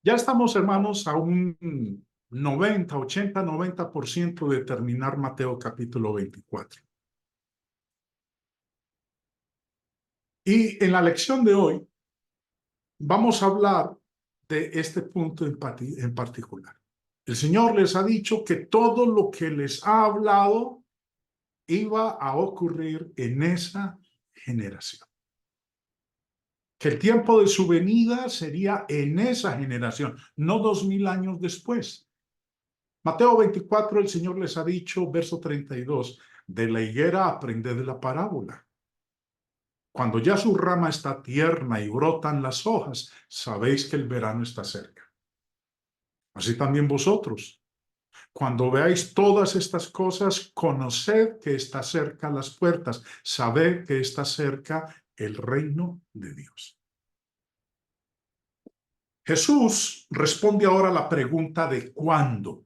Ya estamos, hermanos, a un 90, 80, 90% de terminar Mateo capítulo 24. Y en la lección de hoy vamos a hablar de este punto en particular. El Señor les ha dicho que todo lo que les ha hablado iba a ocurrir en esa generación. Que el tiempo de su venida sería en esa generación, no 2000 años después. Mateo 24, el Señor les ha dicho, verso 32, de la higuera aprended de la parábola. Cuando ya su rama está tierna y brotan las hojas, sabéis que el verano está cerca. Así también vosotros. Cuando veáis todas estas cosas, conoced que está cerca las puertas, sabed que está cerca el reino de Dios. Jesús responde ahora a la pregunta de cuándo.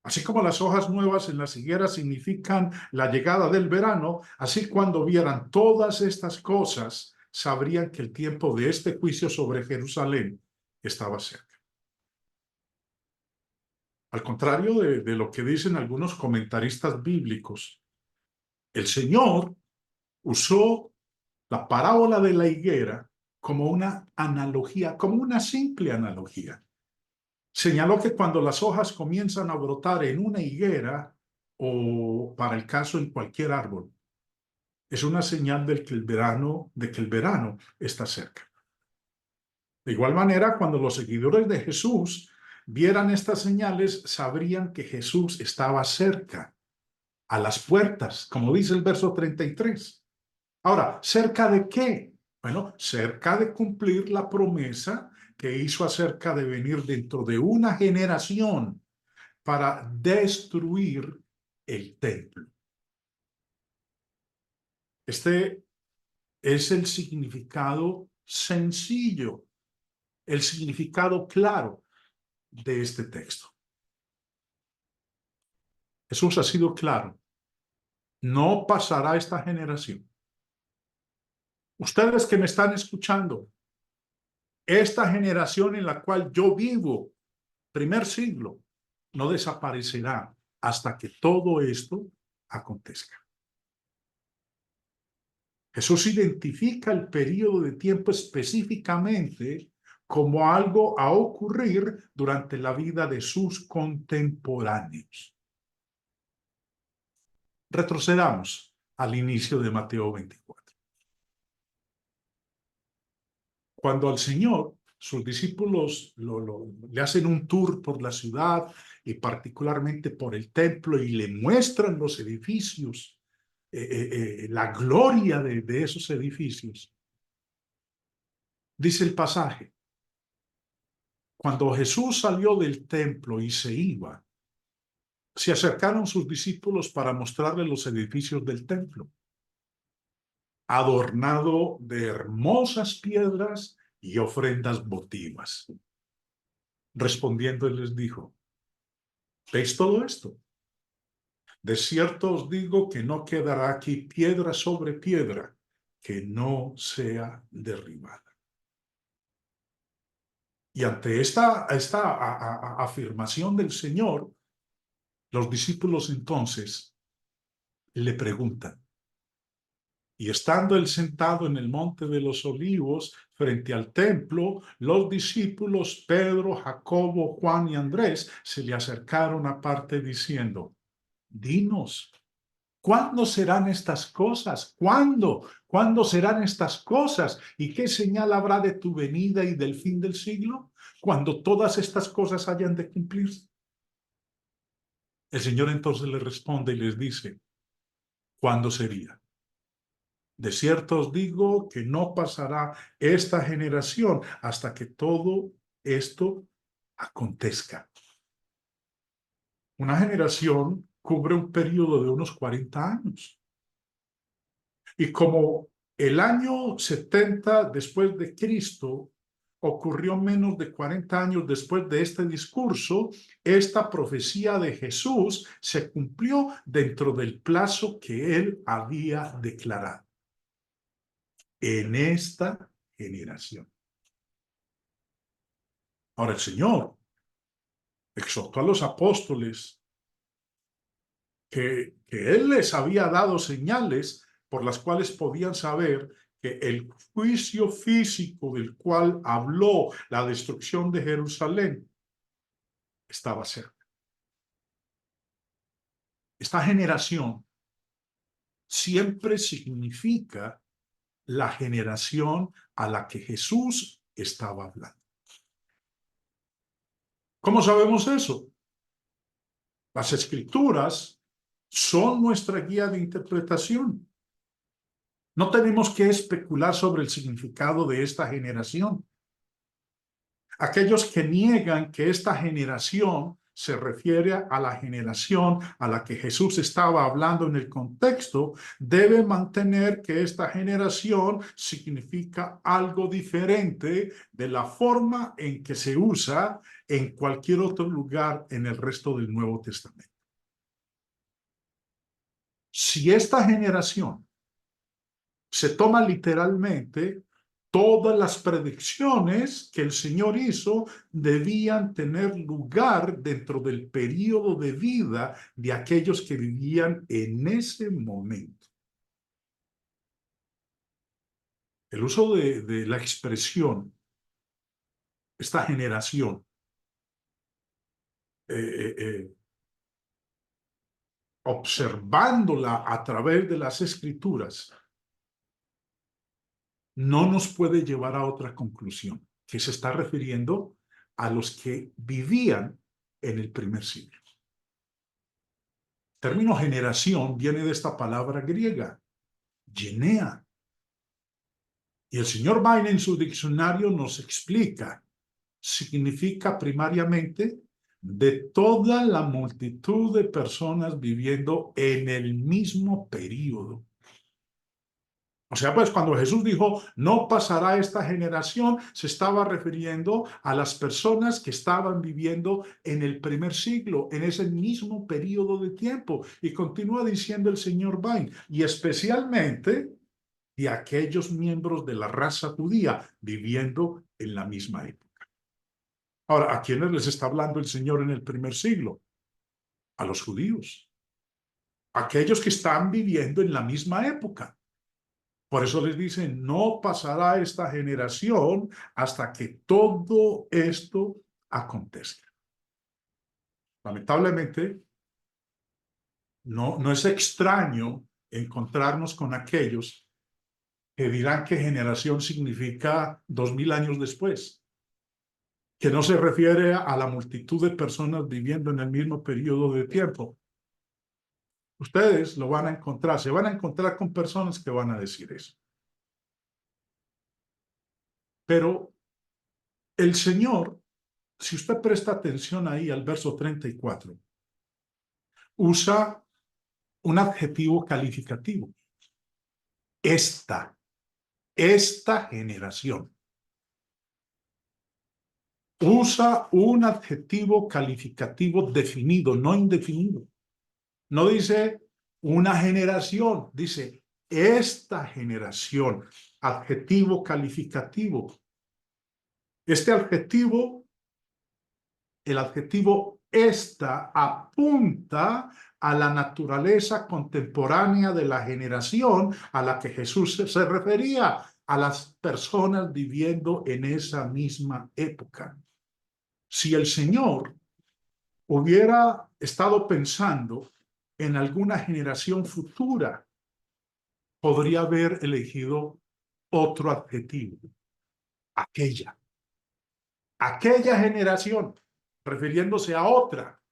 Así como las hojas nuevas en las higueras significan la llegada del verano, así cuando vieran todas estas cosas, sabrían que el tiempo de este juicio sobre Jerusalén estaba cerca. Al contrario de lo que dicen algunos comentaristas bíblicos, el Señor usó la parábola de la higuera como una analogía, como una simple analogía. Señaló que cuando las hojas comienzan a brotar en una higuera o para el caso en cualquier árbol, es una señal de que el verano está cerca. De igual manera, cuando los seguidores de Jesús vieran estas señales, sabrían que Jesús estaba cerca, a las puertas, como dice el verso 33. Ahora, ¿cerca de qué? Bueno, cerca de cumplir la promesa que hizo acerca de venir dentro de una generación para destruir el templo. Este es el significado sencillo, el significado claro de este texto. Jesús ha sido claro. No pasará esta generación. Ustedes que me están escuchando, esta generación en la cual yo vivo, primer siglo, no desaparecerá hasta que todo esto acontezca. Jesús identifica el periodo de tiempo específicamente como algo a ocurrir durante la vida de sus contemporáneos. Retrocedamos al inicio de Mateo 24. Cuando al Señor, sus discípulos le hacen un tour por la ciudad y particularmente por el templo y le muestran los edificios, la gloria de esos edificios, dice el pasaje, cuando Jesús salió del templo y se iba, se acercaron sus discípulos para mostrarle los edificios del templo, adornado de hermosas piedras y ofrendas votivas. Respondiendo, él les dijo, ¿veis todo esto? De cierto os digo que no quedará aquí piedra sobre piedra que no sea derribada. Y ante esta afirmación del Señor, los discípulos entonces le preguntan, y estando él sentado en el monte de los olivos frente al templo, los discípulos Pedro, Jacobo, Juan y Andrés se le acercaron aparte diciendo, dinos, ¿cuándo serán estas cosas? ¿Cuándo? ¿Cuándo serán estas cosas? ¿Y qué señal habrá de tu venida y del fin del siglo? Cuando todas estas cosas hayan de cumplirse. El Señor entonces les responde y les dice, ¿cuándo sería? De cierto os digo que no pasará esta generación hasta que todo esto acontezca. Una generación cubre un periodo de unos 40 años. Y como el año 70 después de Cristo ocurrió menos de 40 años después de este discurso, esta profecía de Jesús se cumplió dentro del plazo que él había declarado. En esta generación. Ahora el Señor exhortó a los apóstoles que Él les había dado señales por las cuales podían saber que el juicio físico del cual habló la destrucción de Jerusalén estaba cerca. Esta generación siempre significa la generación a la que Jesús estaba hablando. ¿Cómo sabemos eso? Las Escrituras son nuestra guía de interpretación. No tenemos que especular sobre el significado de esta generación. Aquellos que niegan que esta generación se refiere a la generación a la que Jesús estaba hablando en el contexto, deben mantener que esta generación significa algo diferente de la forma en que se usa en cualquier otro lugar en el resto del Nuevo Testamento. Si esta generación se toma literalmente, todas las predicciones que el Señor hizo debían tener lugar dentro del periodo de vida de aquellos que vivían en ese momento. El uso de la expresión, esta generación, observándola a través de las Escrituras, no nos puede llevar a otra conclusión, que se está refiriendo a los que vivían en el primer siglo. El término generación viene de esta palabra griega, genea. Y el señor Bain en su diccionario nos explica, significa primariamente de toda la multitud de personas viviendo en el mismo periodo. O sea, pues cuando Jesús dijo, no pasará esta generación, se estaba refiriendo a las personas que estaban viviendo en el primer siglo, en ese mismo periodo de tiempo. Y continúa diciendo el señor Bain, y especialmente de aquellos miembros de la raza judía viviendo en la misma época. Ahora, ¿a quiénes les está hablando el Señor en el primer siglo? A los judíos. Aquellos que están viviendo en la misma época. Por eso les dice, no pasará esta generación hasta que todo esto acontezca. Lamentablemente, no es extraño encontrarnos con aquellos que dirán que generación significa 2000 años después, que no se refiere a la multitud de personas viviendo en el mismo periodo de tiempo. Ustedes lo van a encontrar, se van a encontrar con personas que van a decir eso. Pero el Señor, si usted presta atención ahí al verso 34, usa un adjetivo calificativo. Esta generación. Usa un adjetivo calificativo definido, no indefinido. No dice una generación, dice esta generación, adjetivo calificativo. Este adjetivo, el adjetivo esta, apunta a la naturaleza contemporánea de la generación a la que Jesús se refería, a las personas viviendo en esa misma época. Si el Señor hubiera estado pensando en alguna generación futura, podría haber elegido otro adjetivo, aquella generación, refiriéndose a otra.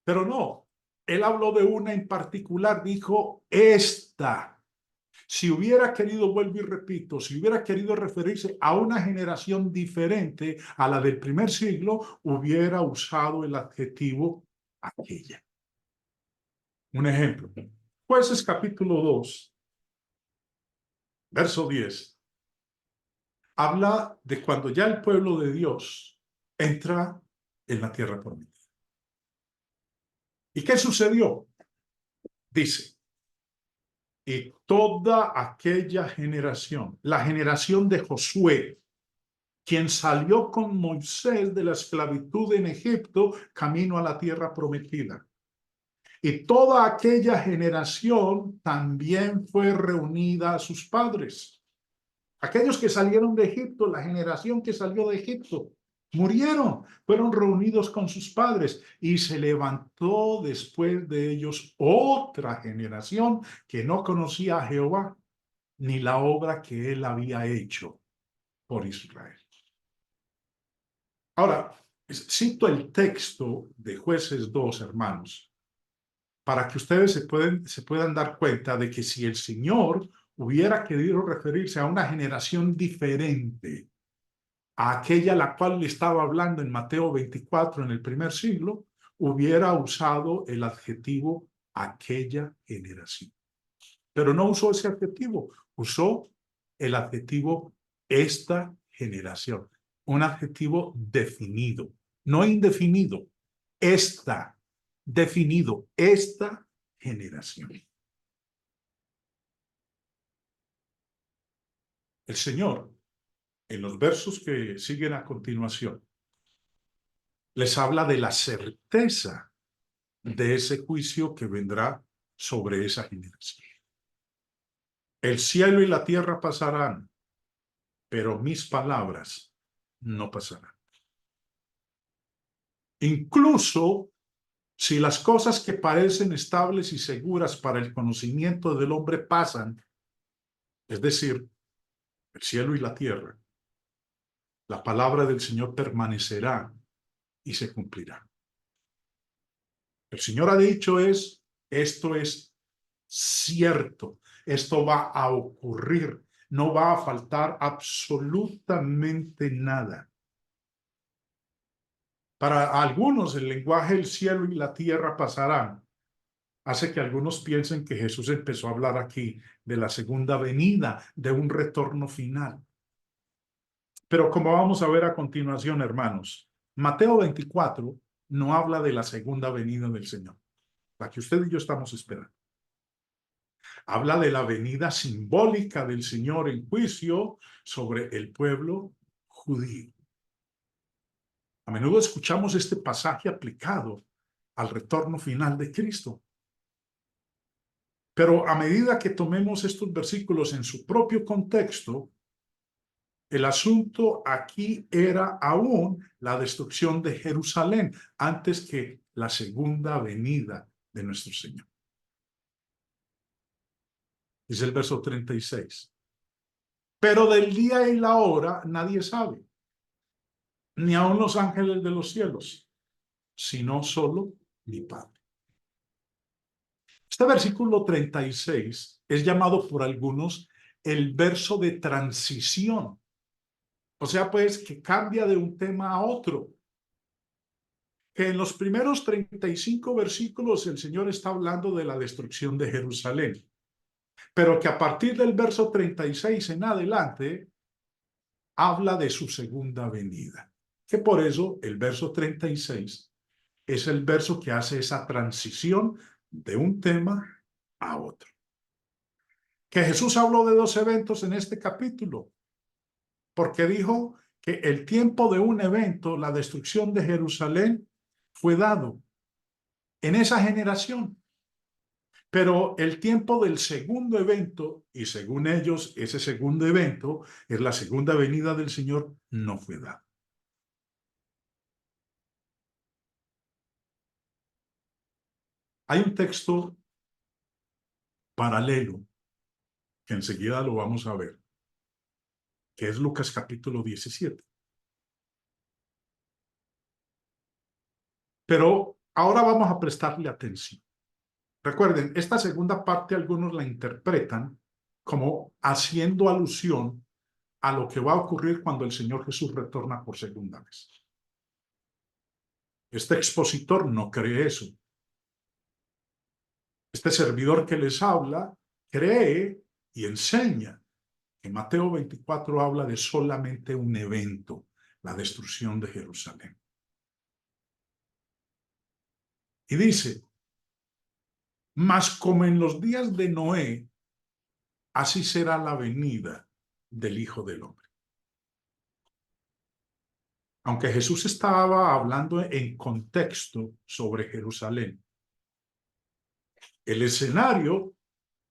Pero no, él habló de una en particular, dijo esta. Si hubiera querido, vuelvo y repito, si hubiera querido referirse a una generación diferente a la del primer siglo, hubiera usado el adjetivo aquella. Un ejemplo, Jueces capítulo 2, verso 10, habla de cuando ya el pueblo de Dios entra en la tierra prometida. ¿Y qué sucedió? Dice, y toda aquella generación, la generación de Josué, quien salió con Moisés de la esclavitud en Egipto, camino a la tierra prometida. Y toda aquella generación también fue reunida a sus padres. Aquellos que salieron de Egipto, la generación que salió de Egipto, murieron, fueron reunidos con sus padres y se levantó después de ellos otra generación que no conocía a Jehová ni la obra que él había hecho por Israel. Ahora, cito el texto de Jueces 2, hermanos, para que ustedes se puedan dar cuenta de que si el Señor hubiera querido referirse a una generación diferente a aquella a la cual le estaba hablando en Mateo 24 en el primer siglo, hubiera usado el adjetivo aquella generación. Pero no usó ese adjetivo, usó el adjetivo esta generación, un adjetivo definido, no indefinido, esta, definido, esta generación. El Señor, en los versos que siguen a continuación, les habla de la certeza de ese juicio que vendrá sobre esa generación. El cielo y la tierra pasarán, pero mis palabras no pasarán. Incluso si las cosas que parecen estables y seguras para el conocimiento del hombre pasan, es decir, el cielo y la tierra, la palabra del Señor permanecerá y se cumplirá. El Señor ha dicho esto es cierto, esto va a ocurrir, no va a faltar absolutamente nada. Para algunos el lenguaje el cielo y la tierra pasarán. Hace que algunos piensen que Jesús empezó a hablar aquí de la segunda venida, de un retorno final. Pero como vamos a ver a continuación, hermanos, Mateo 24 no habla de la segunda venida del Señor, la que usted y yo estamos esperando. Habla de la venida simbólica del Señor en juicio sobre el pueblo judío. A menudo escuchamos este pasaje aplicado al retorno final de Cristo. Pero a medida que tomemos estos versículos en su propio contexto, el asunto aquí era aún la destrucción de Jerusalén antes que la segunda venida de nuestro Señor. Dice el verso 36. Pero del día y la hora nadie sabe, ni aun los ángeles de los cielos, sino solo mi Padre. Este versículo 36 es llamado por algunos el verso de transición. O sea, pues, que cambia de un tema a otro. Que en los primeros 35 versículos el Señor está hablando de la destrucción de Jerusalén. Pero que a partir del verso 36 en adelante habla de su segunda venida. Que por eso el verso 36 es el verso que hace esa transición de un tema a otro. Que Jesús habló de dos eventos en este capítulo, porque dijo que el tiempo de un evento, la destrucción de Jerusalén, fue dado en esa generación. Pero el tiempo del segundo evento, y según ellos, ese segundo evento es la segunda venida del Señor, no fue dado. Hay un texto paralelo, que enseguida lo vamos a ver, que es Lucas capítulo 17. Pero ahora vamos a prestarle atención. Recuerden, esta segunda parte algunos la interpretan como haciendo alusión a lo que va a ocurrir cuando el Señor Jesús retorna por segunda vez. Este expositor no cree eso. Este servidor que les habla cree y enseña que Mateo 24 habla de solamente un evento, la destrucción de Jerusalén. Y dice, mas como en los días de Noé, así será la venida del Hijo del Hombre. Aunque Jesús estaba hablando en contexto sobre Jerusalén, el escenario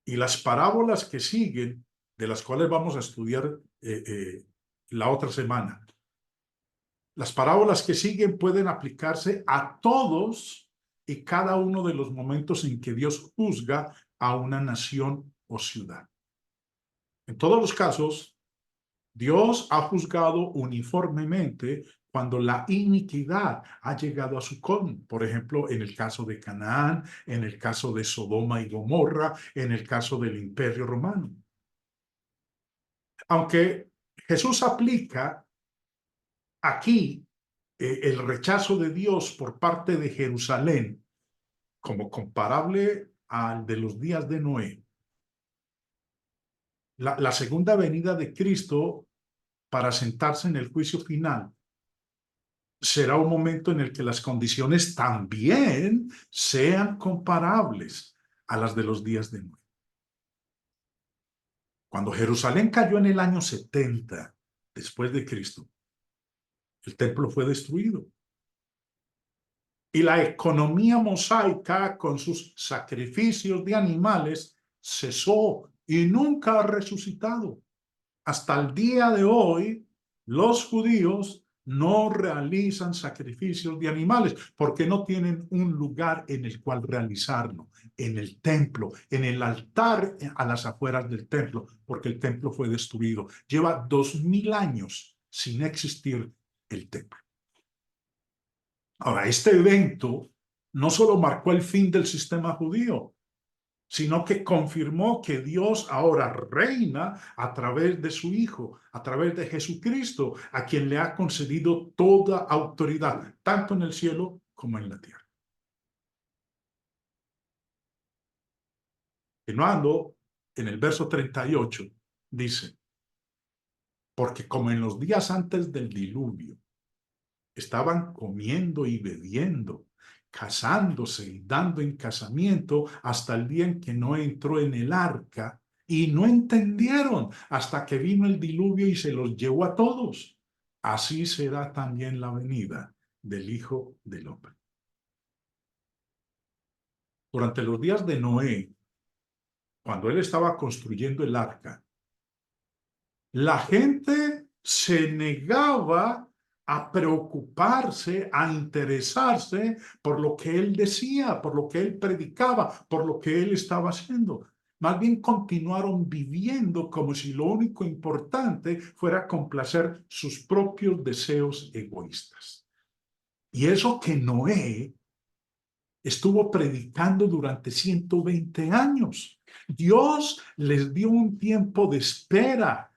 y las parábolas que siguen, de las cuales vamos a estudiar la otra semana, las parábolas que siguen pueden aplicarse a todos y cada uno de los momentos en que Dios juzga a una nación o ciudad. En todos los casos, Dios ha juzgado uniformemente cuando la iniquidad ha llegado a su colmo. Por ejemplo, en el caso de Canaán, en el caso de Sodoma y Gomorra, en el caso del Imperio Romano. Aunque Jesús aplica aquí el rechazo de Dios por parte de Jerusalén como comparable al de los días de Noé, la segunda venida de Cristo para sentarse en el juicio final será un momento en el que las condiciones también sean comparables a las de los días de Noé. Cuando Jerusalén cayó en el año 70 después de Cristo, el templo fue destruido. Y la economía mosaica con sus sacrificios de animales cesó y nunca ha resucitado. Hasta el día de hoy, los judíos no realizan sacrificios de animales porque no tienen un lugar en el cual realizarlo, en el templo, en el altar a las afueras del templo, porque el templo fue destruido. Lleva 2000 años sin existir el templo. Ahora, este evento no solo marcó el fin del sistema judío, sino que confirmó que Dios ahora reina a través de su Hijo, a través de Jesucristo, a quien le ha concedido toda autoridad, tanto en el cielo como en la tierra. Continuando, en el verso 38, dice, porque como en los días antes del diluvio, estaban comiendo y bebiendo, casándose y dando en casamiento hasta el día en que no entró en el arca y no entendieron hasta que vino el diluvio y se los llevó a todos. Así será también la venida del Hijo del Hombre. Durante los días de Noé, cuando él estaba construyendo el arca, la gente se negaba a preocuparse, a interesarse por lo que él decía, por lo que él predicaba, por lo que él estaba haciendo. Más bien continuaron viviendo como si lo único importante fuera complacer sus propios deseos egoístas. Y eso que Noé estuvo predicando durante 120 años. Dios les dio un tiempo de espera.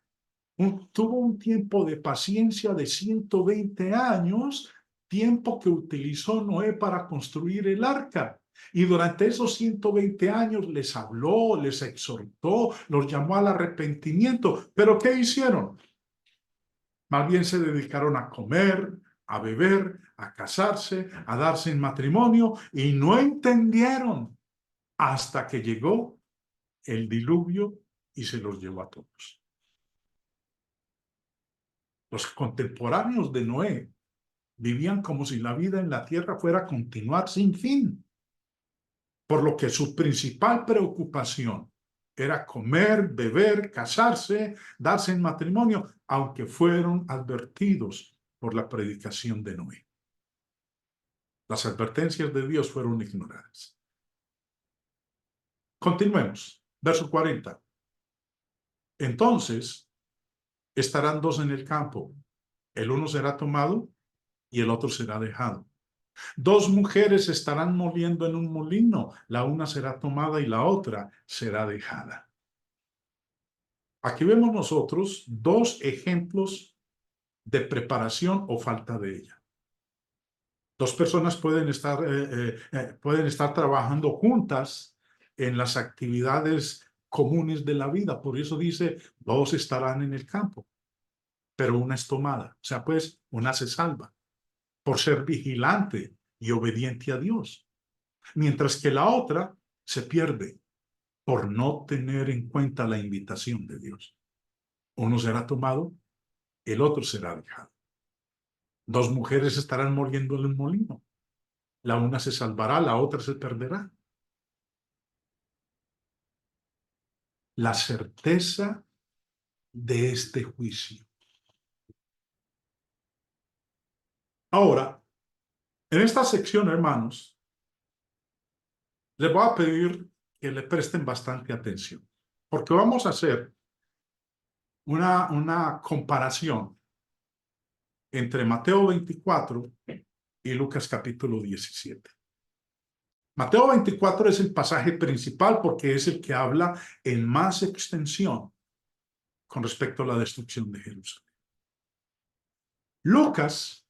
Tuvo un tiempo de paciencia de 120 años, tiempo que utilizó Noé para construir el arca. Y durante esos 120 años les habló, les exhortó, los llamó al arrepentimiento. ¿Pero qué hicieron? Más bien se dedicaron a comer, a beber, a casarse, a darse en matrimonio y no entendieron hasta que llegó el diluvio y se los llevó a todos. Los contemporáneos de Noé vivían como si la vida en la tierra fuera a continuar sin fin, por lo que su principal preocupación era comer, beber, casarse, darse en matrimonio, aunque fueron advertidos por la predicación de Noé. Las advertencias de Dios fueron ignoradas. Continuemos. Verso 40. Entonces estarán dos en el campo. El uno será tomado y el otro será dejado. Dos mujeres estarán moliendo en un molino. La una será tomada y la otra será dejada. Aquí vemos nosotros dos ejemplos de preparación o falta de ella. Dos personas pueden estar trabajando juntas en las actividades comunes de la vida. Por eso dice, dos estarán en el campo, pero una es tomada. O sea, pues, una se salva por ser vigilante y obediente a Dios, mientras que la otra se pierde por no tener en cuenta la invitación de Dios. Uno será tomado, el otro será dejado. Dos mujeres estarán moliendo en un molino. La una se salvará, la otra se perderá. La certeza de este juicio. Ahora, en esta sección, hermanos, les voy a pedir que le presten bastante atención, porque vamos a hacer una comparación entre Mateo 24 y Lucas capítulo 17. Mateo 24 es el pasaje principal porque es el que habla en más extensión con respecto a la destrucción de Jerusalén. Lucas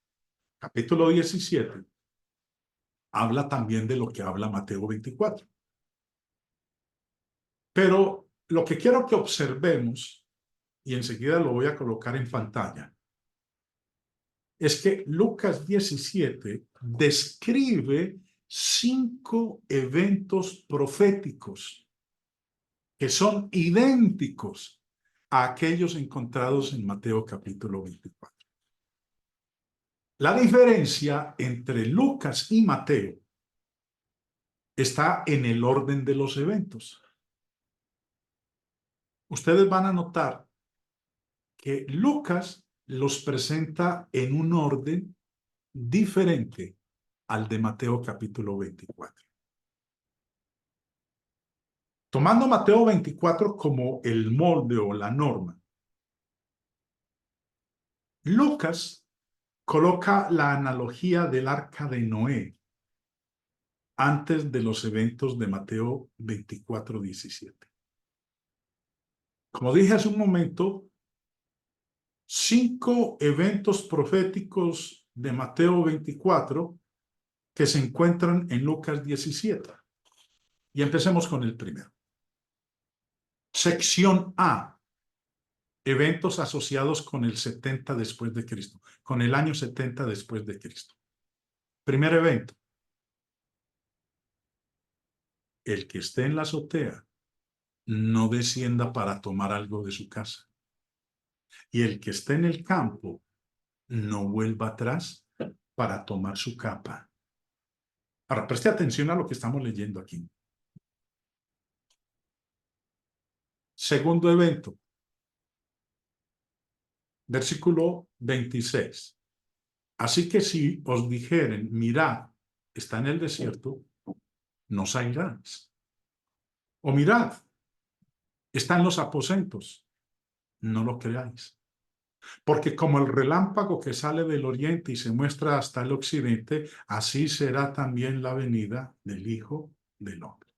capítulo 17 habla también de lo que habla Mateo 24. Pero lo que quiero que observemos, y enseguida lo voy a colocar en pantalla, es que Lucas 17 describe 5 eventos proféticos que son idénticos a aquellos encontrados en Mateo capítulo 24. La diferencia entre Lucas y Mateo está en el orden de los eventos. Ustedes van a notar que Lucas los presenta en un orden diferente al de Mateo capítulo 24. Tomando Mateo 24 como el molde o la norma, Lucas coloca la analogía del arca de Noé antes de los eventos de Mateo 24:17. Como dije hace un momento, 5 eventos proféticos de Mateo 24 que se encuentran en Lucas 17. Y empecemos con el primero. Sección A. Eventos asociados con el 70 después de Cristo, con el año 70 después de Cristo. Primer evento. El que esté en la azotea no descienda para tomar algo de su casa. Y el que esté en el campo no vuelva atrás para tomar su capa. Ahora, preste atención a lo que estamos leyendo aquí. Segundo evento. Versículo 26. Así que si os dijeren, mirad, está en el desierto, no salgáis. O mirad, está en los aposentos, no lo creáis. Porque como el relámpago que sale del oriente y se muestra hasta el occidente, así será también la venida del Hijo del Hombre.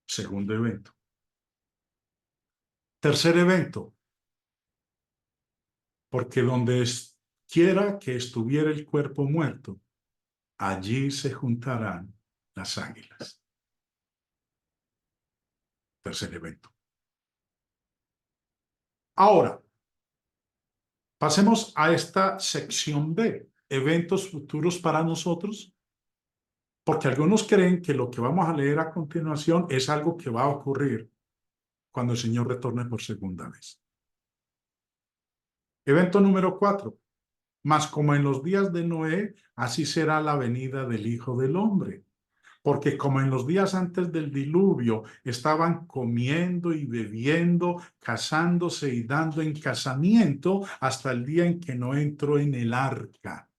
Segundo evento. Tercer evento. Porque donde quiera que estuviera el cuerpo muerto, allí se juntarán las águilas. Tercer evento. Ahora, pasemos a esta sección B, eventos futuros para nosotros, porque algunos creen que lo que vamos a leer a continuación es algo que va a ocurrir cuando el Señor retorne por segunda vez. Evento número 4. Mas como en los días de Noé, así será la venida del Hijo del Hombre. Porque como en los días antes del diluvio estaban comiendo y bebiendo, casándose y dando en casamiento hasta el día en que no entró en el arca.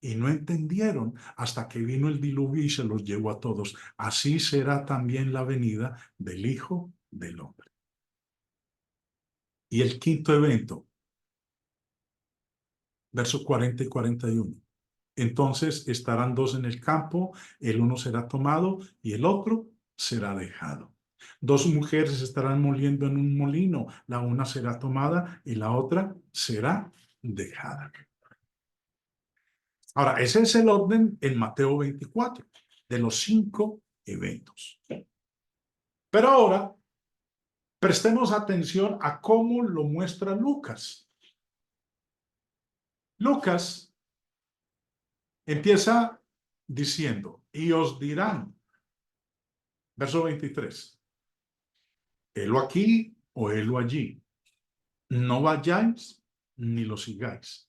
Y no entendieron hasta que vino el diluvio y se los llevó a todos. Así será también la venida del Hijo del Hombre. Y el quinto evento, versos 40 y 41. Entonces estarán dos en el campo, el uno será tomado y el otro será dejado. Dos mujeres estarán moliendo en un molino, la una será tomada y la otra será dejada. Ahora, ese es el orden en Mateo 24, de los 5 eventos. Pero ahora, prestemos atención a cómo lo muestra Lucas. Lucas empieza diciendo, y os dirán, verso 23, helo aquí o helo allí. No vayáis ni lo sigáis.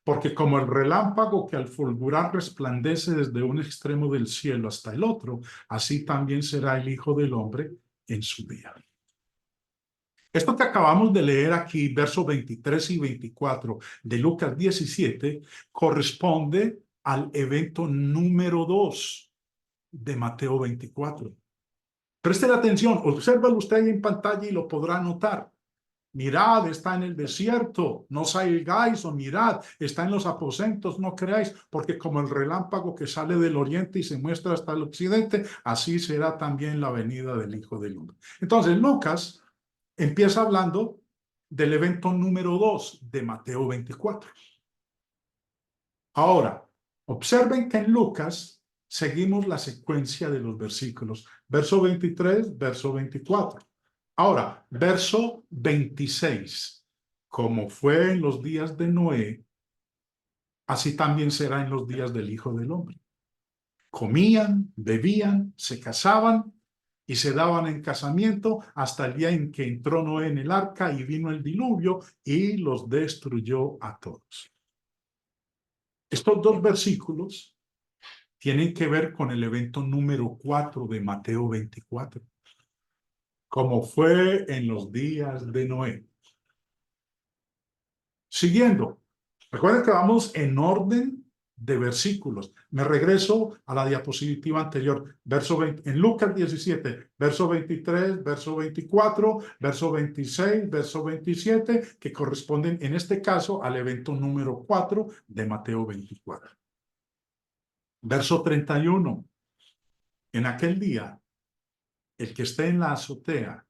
Porque como el relámpago que al fulgurar resplandece desde un extremo del cielo hasta el otro, así también será el Hijo del Hombre en su día. Esto que acabamos de leer aquí, versos 23 y 24 de Lucas 17, corresponde al evento número 2 de Mateo 24. Presten atención, obsérvalo usted ahí en pantalla y lo podrá notar. Mirad, está en el desierto, no salgáis, o mirad, está en los aposentos, no creáis, porque como el relámpago que sale del oriente y se muestra hasta el occidente, así será también la venida del Hijo del Hombre. Entonces, Lucas empieza hablando del evento número 2 de Mateo 24. Ahora, observen que en Lucas seguimos la secuencia de los versículos. Verso 23, verso 24. Ahora, verso 26. Como fue en los días de Noé, así también será en los días del Hijo del Hombre. Comían, bebían, se casaban y se daban en casamiento hasta el día en que entró Noé en el arca y vino el diluvio y los destruyó a todos. Estos dos versículos tienen que ver con el evento número 4 de Mateo 24, como fue en los días de Noé. Siguiendo, recuerden que vamos en orden de versículos. Me regreso a la diapositiva anterior, verso 20, en Lucas 17, verso 23, verso 24, verso 26, verso 27, que corresponden en este caso al evento número 4 de Mateo 24. Verso 31. En aquel día, el que esté en la azotea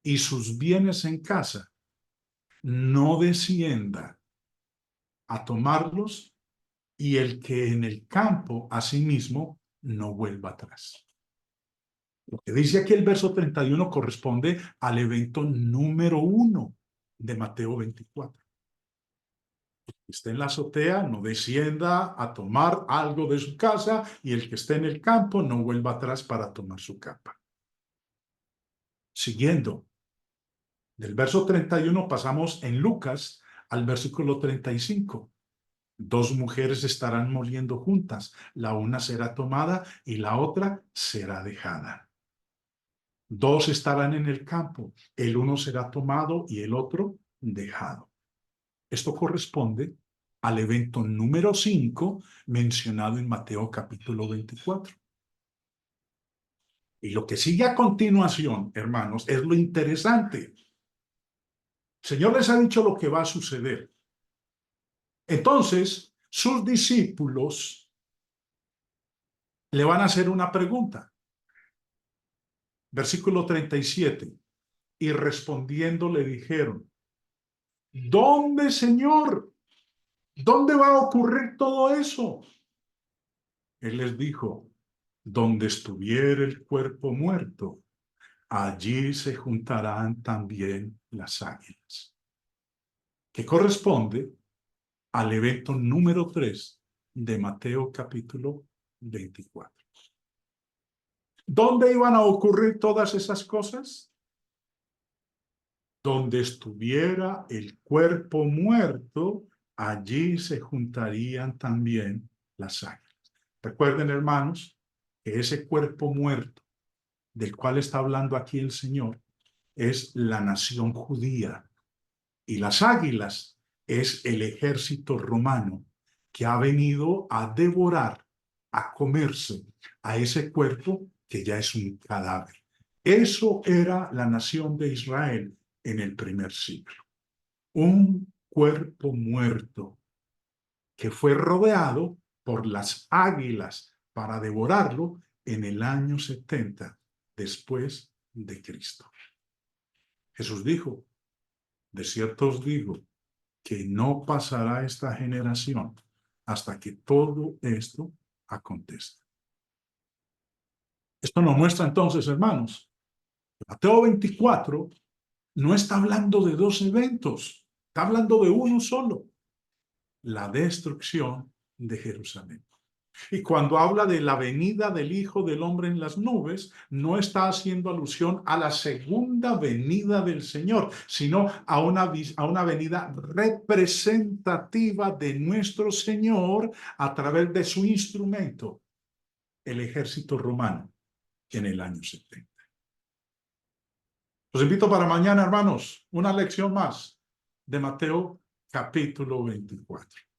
y sus bienes en casa, no descienda a tomarlos, y el que en el campo asimismo no vuelva atrás. Lo que dice aquí el verso 31 corresponde al evento número 1 de Mateo 24. El que esté en la azotea no descienda a tomar algo de su casa, y el que esté en el campo no vuelva atrás para tomar su capa. Siguiendo, del verso 31 pasamos en Lucas al versículo 35. Dos mujeres estarán moliendo juntas, la una será tomada y la otra será dejada. Dos estarán en el campo, el uno será tomado y el otro dejado. Esto corresponde al evento número 5 mencionado en Mateo capítulo 24. Y lo que sigue a continuación, hermanos, es lo interesante. El Señor les ha dicho lo que va a suceder. Entonces, sus discípulos le van a hacer una pregunta. Versículo 37. Y respondiendo le dijeron: ¿Dónde, Señor? ¿Dónde va a ocurrir todo eso? Él les dijo: donde estuviera el cuerpo muerto, allí se juntarán también las águilas. Que corresponde al evento número 3 de Mateo capítulo 24. ¿Dónde iban a ocurrir todas esas cosas? Donde estuviera el cuerpo muerto, allí se juntarían también las águilas. Recuerden, hermanos, que ese cuerpo muerto del cual está hablando aquí el Señor es la nación judía, y las águilas es el ejército romano que ha venido a devorar, a comerse a ese cuerpo que ya es un cadáver. Eso era la nación de Israel en el primer siglo. Un cuerpo muerto que fue rodeado por las águilas para devorarlo en el año 70 después de Cristo. Jesús dijo: de cierto os digo que no pasará esta generación hasta que todo esto acontezca. Esto nos muestra entonces, hermanos, Mateo 24 no está hablando de dos eventos, está hablando de uno solo: la destrucción de Jerusalén. Y cuando habla de la venida del Hijo del Hombre en las nubes, no está haciendo alusión a la segunda venida del Señor, sino a una venida representativa de nuestro Señor a través de su instrumento, el ejército romano, en el año 70. Los invito para mañana, hermanos, una lección más de Mateo capítulo 24.